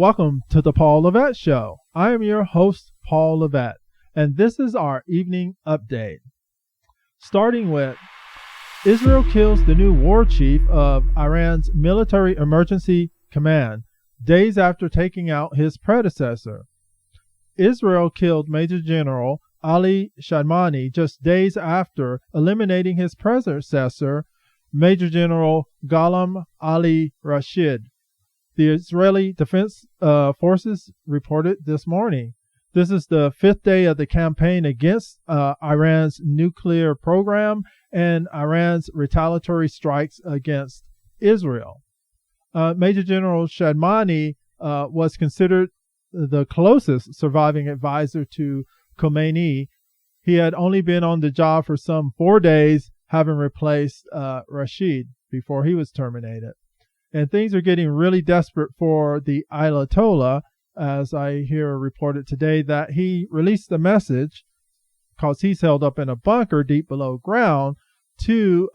Welcome to the Paul Lovette Show. I am your host, Paul Lovette, and this is our evening update. Starting with, Israel kills the new war chief of Iran's military emergency command, days after taking out his predecessor. Israel killed Major General Ali Shadmani just days after eliminating his predecessor, Major General Ghulam Ali Rashid. The Israeli Defense Forces reported this morning. This is the fifth day of the campaign against Iran's nuclear program and Iran's retaliatory strikes against Israel. Major General Shadmani was considered the closest surviving advisor to Khomeini. He had only been on the job for some 4 days, having replaced Rashid before he was terminated. And things are getting really desperate for the Ayatollah, as I hear reported today that he released a message, because he's held up in a bunker deep below ground, to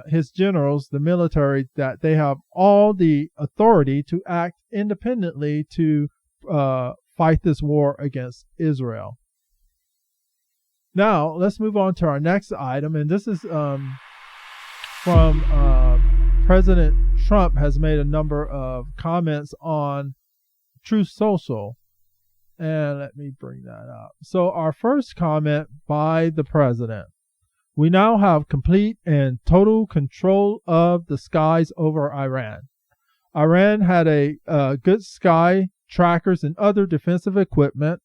his generals, the military, that they have all the authority to act independently to fight this war against Israel. Now, let's move on to our next item, and this is from President Trump has made a number of comments on Truth Social, and let me bring that up. So our first comment by the president: we now have complete and total control of the skies over Iran. Iran had a good sky trackers and other defensive equipment,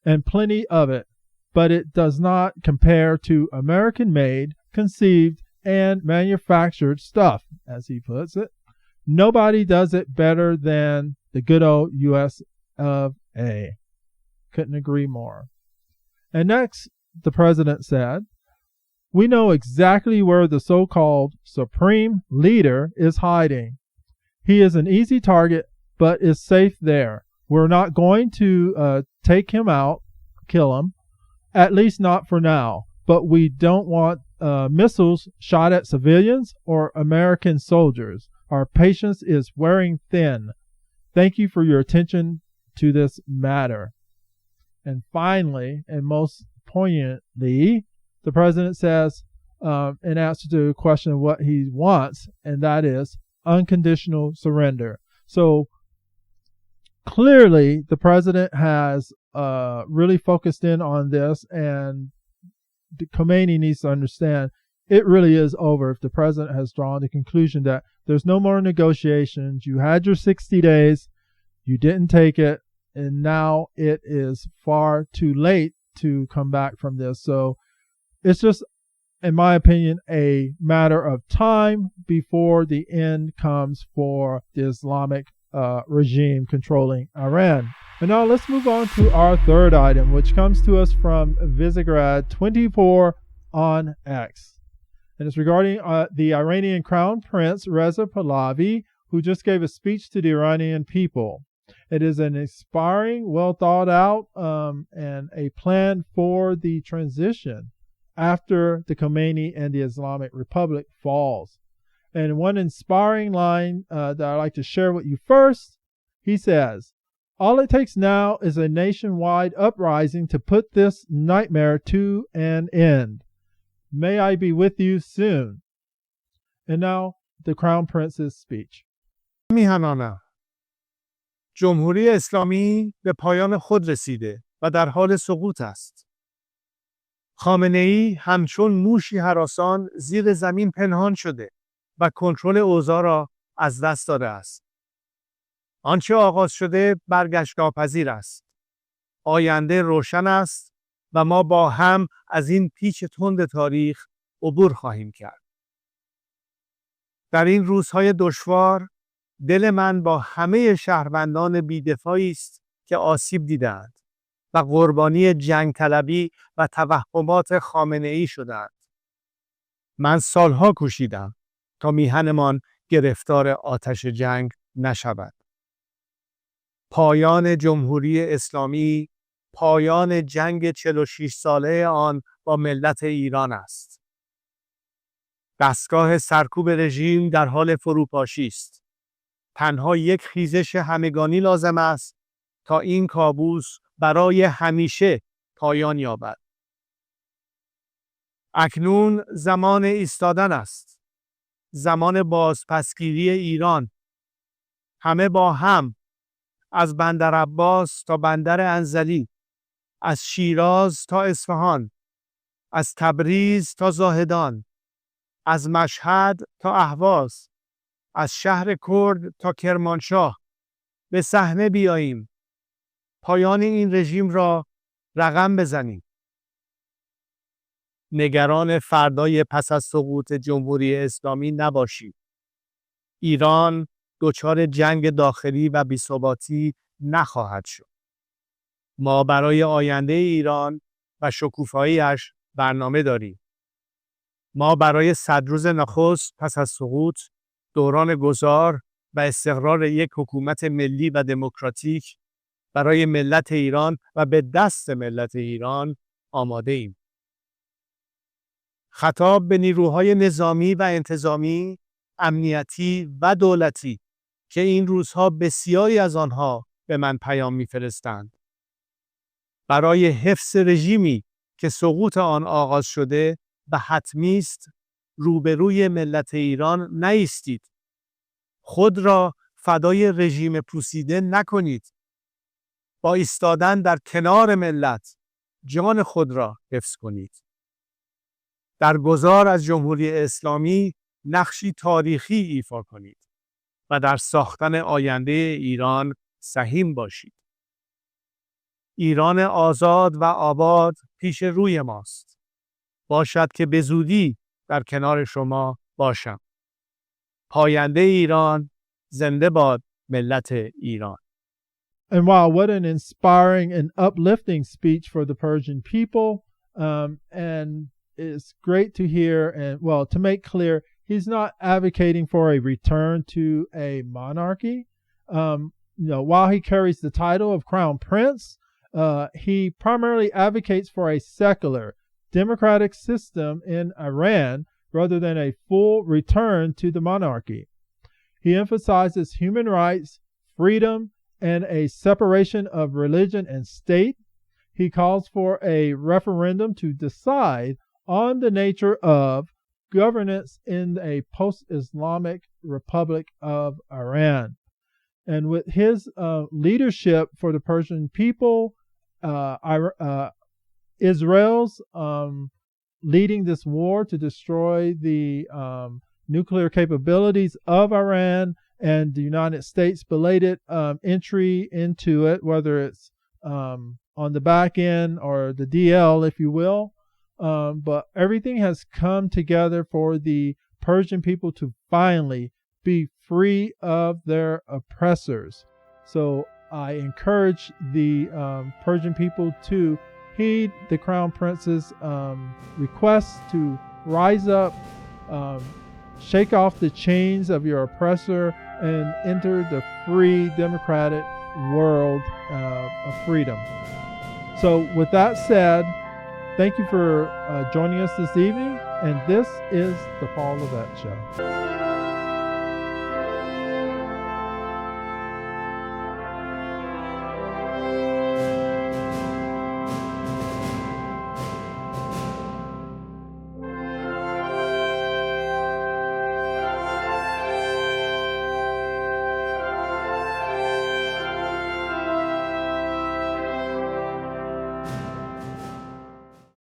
and plenty of it, but it does not compare to American-made, conceived, and manufactured stuff, as he puts it. Nobody does it better than the good old US of A. Couldn't agree more. And next, the president said, we know exactly where the so-called supreme leader is hiding. He is an easy target, but is safe there. We're not going to take him out, kill him, at least not for now. But we don't want missiles shot at civilians or American soldiers. Our patience is wearing thin. Thank you for your attention to this matter. And finally, and most poignantly, the president says, in answer to the question of what he wants, and that is unconditional surrender. So clearly, the president has really focused in on this, and Khomeini needs to understand it really is over if the president has drawn the conclusion that there's no more negotiations. You had your 60 days, you didn't take it, and now it is far too late to come back from this. So it's just, in my opinion, a matter of time before the end comes for the Islamic regime controlling Iran. And now let's move on to our third item, which comes to us from Visegrad 24 on X. And it's regarding the Iranian Crown Prince Reza Pahlavi, who just gave a speech to the Iranian people. It is an inspiring, well thought out, and a plan for the transition after the Khomeini and the Islamic Republic falls. And one inspiring line that I'd like to share with you first, he says, all it takes now is a nationwide uprising to put this nightmare to an end. May I be with you soon. And now, the Crown Prince's speech. میهنانم جمهوری اسلامی به پایان خود رسیده و در حال سقوط است. خامنه‌ای همچون موشی هراسان زیر زمین پنهان شده و کنترل اوضاع را از دست داده است. آنچه آغاز شده برگشت ناپذیر است. آینده روشن است و ما با هم از این پیچ تند تاریخ عبور خواهیم کرد. در این روزهای دشوار دل من با همه شهروندان بی‌دفاعی است که آسیب دیدند و قربانی جنگ طلبی و توهمات خامنه‌ای شدند. من سالها کوشیدم تا میهنمان گرفتار آتش جنگ نشود. پایان جمهوری اسلامی، پایان جنگ 46 ساله آن با ملت ایران است. دستگاه سرکوب رژیم در حال فروپاشی است. تنها یک خیزش همگانی لازم است تا این کابوس برای همیشه پایان یابد. اکنون زمان ایستادن است. زمان بازپسگیری ایران. همه با هم، از بندر عباس تا بندر انزلی، از شیراز تا اصفهان، از تبریز تا زاهدان، از مشهد تا اهواز، از شهر کرد تا کرمانشاه به صحنه بیاییم. پایان این رژیم را رقم بزنیم. نگران فردای پس از سقوط جمهوری اسلامی نباشید. ایران دچار جنگ داخلی و بی‌ثباتی نخواهد شد. ما برای آینده ایران و شکوفایی‌اش برنامه داریم. ما برای 100 روز نخست پس از سقوط، دوران گذار و استقرار یک حکومت ملی و دموکراتیک برای ملت ایران و به دست ملت ایران آماده ایم. خطاب به نیروهای نظامی و انتظامی، امنیتی و دولتی که این روزها بسیاری از آنها به من پیام می‌فرستند. برای حفظ رژیمی که سقوط آن آغاز شده و حتمی است، روبروی ملت ایران نایستید. خود را فدای رژیم پوسیده نکنید. با ایستادن در کنار ملت، جان خود را حفظ کنید. در گذار از جمهوری اسلامی نقشی تاریخی ایفا کنید و در ساختن آینده ایران سهیم باشید. ایران آزاد و آباد پیش روی ماست. باشد که به زودی در کنار شما باشم. پاینده ایران، زنده باد ملت ایران. And wow, what an inspiring and uplifting speech for the Persian people. And it's great to hear, and well, to make clear, he's not advocating for a return to a monarchy. While he carries the title of Crown Prince, he primarily advocates for a secular, democratic system in Iran rather than a full return to the monarchy. He emphasizes human rights, freedom, and a separation of religion and state. He calls for a referendum to decide on the nature of governance in a post-Islamic Republic of Iran. And with his leadership for the Persian people, Israel's leading this war to destroy the nuclear capabilities of Iran, and the United States' belated entry into it, whether it's on the back end or the DL, if you will. But everything has come together for the Persian people to finally be free of their oppressors. So I encourage the Persian people to heed the Crown Prince's request to rise up, shake off the chains of your oppressor, and enter the free, democratic world of freedom. So with that said, thank you for joining us this evening, and this is the Paul Lovette Show.